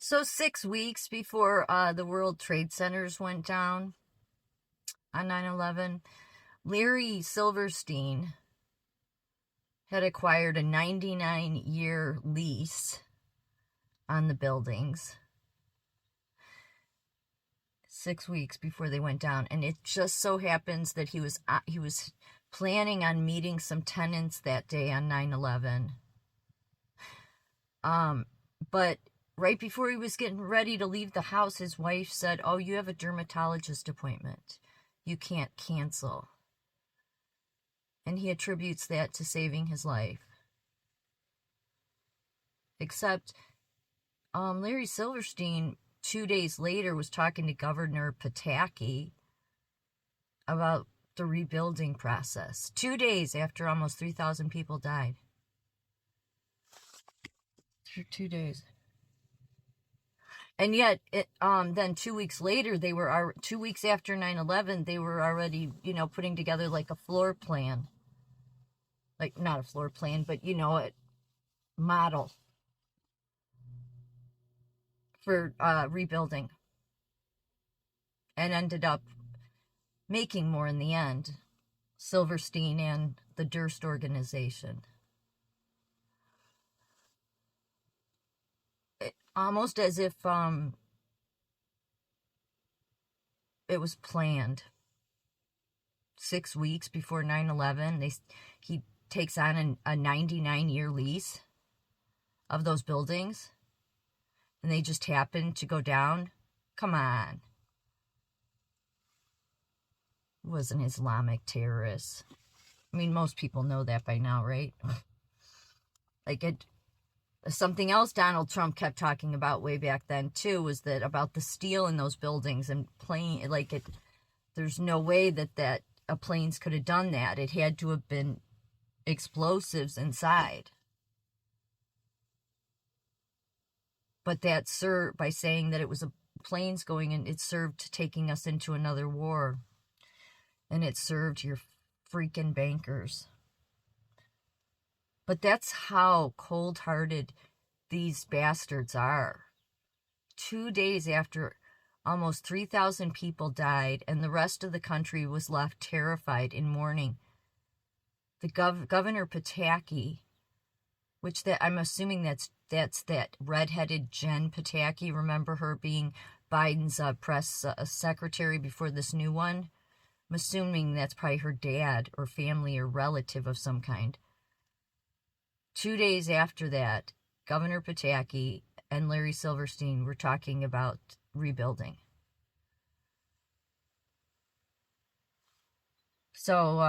So 6 weeks before the World Trade Centers went down on 9/11, Larry Silverstein had acquired a 99-year lease on the buildings 6 weeks before they went down, and it just so happens that he was planning on meeting some tenants that day on 9/11. But right before he was getting ready to leave the house, his wife said, "Oh, you have a dermatologist appointment. You can't cancel." And he attributes that to saving his life. Except Larry Silverstein, 2 days later, was talking to Governor Pataki about the rebuilding process. 2 days after almost 3,000 people died. 2 days. And yet, then 2 weeks later, 2 weeks after 9/11, they were already, putting together like a floor plan. Like, not a floor plan, but, a model for rebuilding. And ended up making more in the end. Silverstein and the Durst organization. Almost as if it was planned. 6 weeks before 9/11, he takes on a 99-year lease of those buildings, and they just happen to go down. Come on. It was an Islamic terrorist. I mean, most people know that by now, right? Something else Donald Trump kept talking about way back then too was that about the steel in those buildings and there's no way that planes could have done that. It had to have been explosives inside. But that served, by saying that it was planes going in, it served to taking us into another war. And it served your freaking bankers. But that's how cold-hearted these bastards are. 2 days after almost 3,000 people died and the rest of the country was left terrified in mourning, the Governor Pataki, which I'm assuming that's that redheaded Jen Pataki. Remember her being Biden's press secretary before this new one? I'm assuming that's probably her dad or family or relative of some kind. 2 days after that, Governor Pataki and Larry Silverstein were talking about rebuilding. So,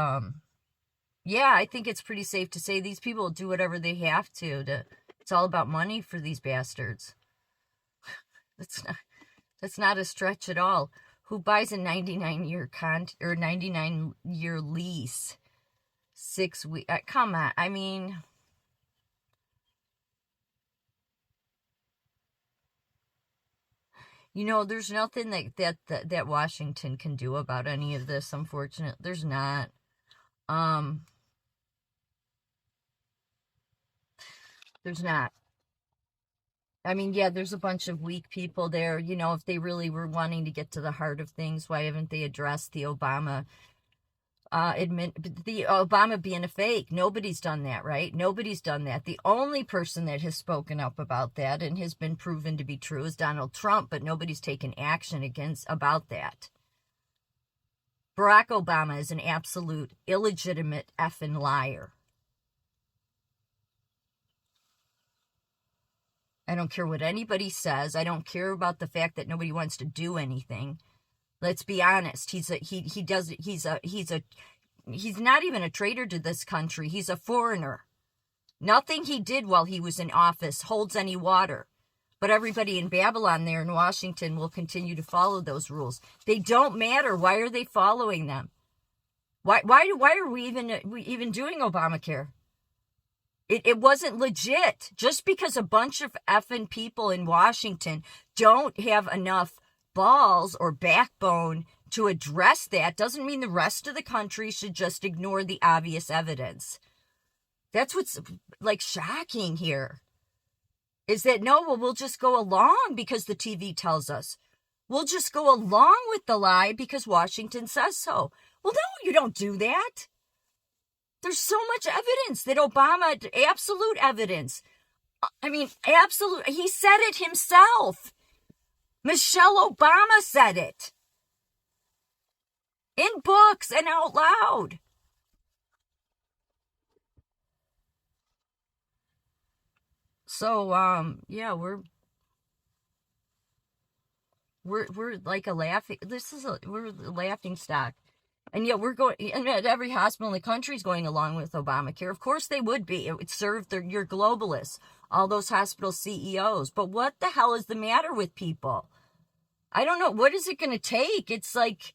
yeah, I think it's pretty safe to say these people do whatever they have to. It's all about money for these bastards. That's not a stretch at all. Who buys a 99-year lease? 6 weeks. Come on. I mean, there's nothing that Washington can do about any of this, unfortunately. There's not. There's not. I mean, yeah, there's a bunch of weak people there. If they really were wanting to get to the heart of things, why haven't they addressed the Obama being a fake? Nobody's done that, right? Nobody's done that. The only person that has spoken up about that and has been proven to be true is Donald Trump, but nobody's taken action about that. Barack Obama is an absolute illegitimate effing liar. I don't care what anybody says. I don't care about the fact that nobody wants to do anything. Let's be honest. He's not even a traitor to this country. He's a foreigner. Nothing he did while he was in office holds any water. But everybody in Babylon there in Washington will continue to follow those rules. They don't matter. Why are they following them? Why are we even doing Obamacare? It wasn't legit. Just because a bunch of effing people in Washington don't have enough balls or backbone to address that doesn't mean the rest of the country should just ignore the obvious evidence. That's what's shocking here. is that no, well, we'll just go along because the TV tells us. We'll just go along with the lie because Washington says so. Well, no, you don't do that. There's so much evidence that Obama, absolute evidence. I mean, absolute, he said it himself. Michelle Obama said it. In books and out loud. So, yeah, we're like a laughing, we're a laughing stock. And yet we're going, and every hospital in the country is going along with Obamacare. Of course they would be. It would serve your globalists, all those hospital CEOs. But what the hell is the matter with people? I don't know. What is it going to take? It's like,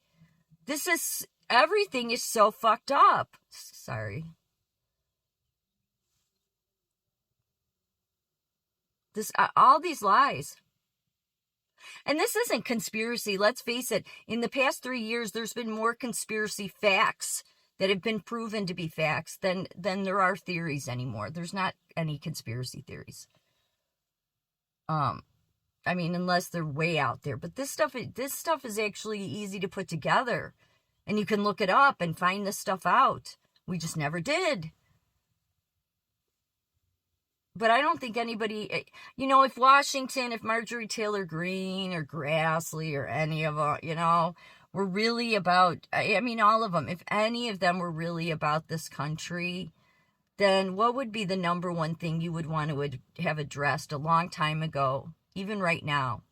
everything is so fucked up. Sorry. All these lies. And this isn't conspiracy. Let's face it. In the past 3 years, there's been more conspiracy facts that have been proven to be facts than there are theories anymore. There's not any conspiracy theories. I mean, unless they're way out there. But this stuff is actually easy to put together. And you can look it up and find this stuff out. We just never did. But I don't think anybody, if Washington, if Marjorie Taylor Greene or Grassley or any of them, were really about, all of them, if any of them were really about this country, then what would be the number one thing you would want to have addressed a long time ago, even right now?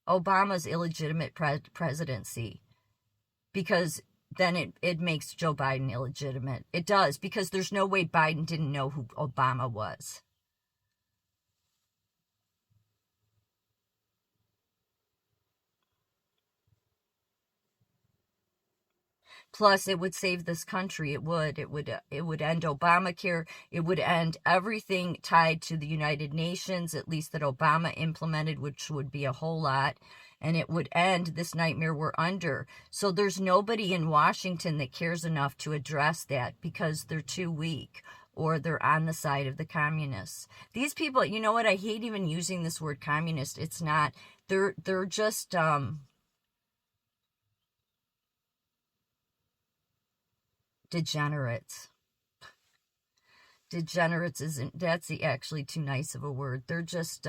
Obama's illegitimate presidency. Because then it makes Joe Biden illegitimate. It does, because there's no way Biden didn't know who Obama was. Plus, it would save this country. It would end Obamacare. It would end everything tied to the United Nations, at least that Obama implemented, which would be a whole lot. And it would end this nightmare we're under. So there's nobody in Washington that cares enough to address that because they're too weak or they're on the side of the communists. These people, you know what? I hate even using this word communist. It's not. They're just degenerates. Degenerates that's actually too nice of a word. They're just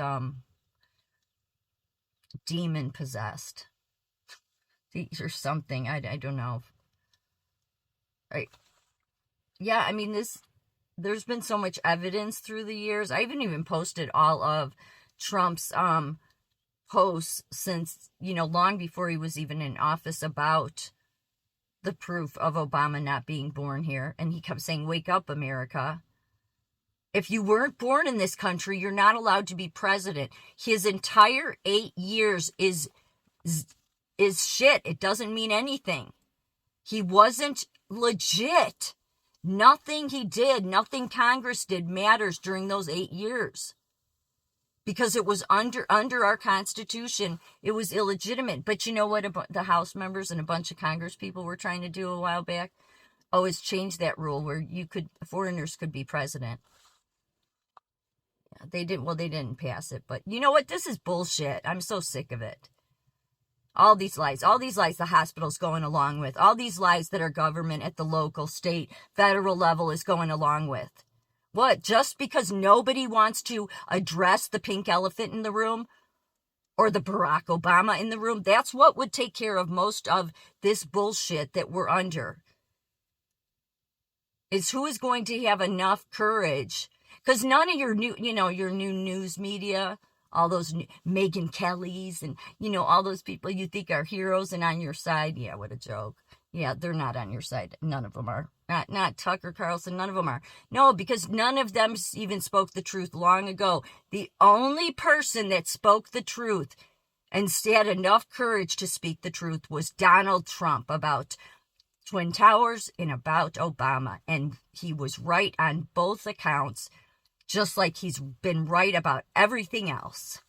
demon possessed or something. I don't know. Right. Yeah, I mean, there's been so much evidence through the years. I haven't even posted all of Trump's posts since, long before he was even in office about the proof of Obama not being born here. And he kept saying, wake up, America. If you weren't born in this country, you're not allowed to be president. His entire 8 years is shit. It doesn't mean anything. He wasn't legit. Nothing he did, nothing Congress did matters during those 8 years. Because it was under our Constitution, it was illegitimate. But you know what the House members and a bunch of Congress people were trying to do a while back? Oh, is change that rule where foreigners could be president. They didn't pass it, but you know what? This is bullshit. I'm so sick of it. All these lies the hospital's going along with, all these lies that our government at the local, state, federal level is going along with. What? Just because nobody wants to address the pink elephant in the room or the Barack Obama in the room? That's what would take care of most of this bullshit that we're under. Is who is going to have enough courage. Because none of your new news media, all those Megyn Kellys and, all those people you think are heroes and on your side. Yeah, what a joke. Yeah, they're not on your side. None of them are. Not Tucker Carlson. None of them are. No, because none of them even spoke the truth long ago. The only person that spoke the truth and had enough courage to speak the truth was Donald Trump about Twin Towers and about Obama. And he was right on both accounts. Just like he's been right about everything else.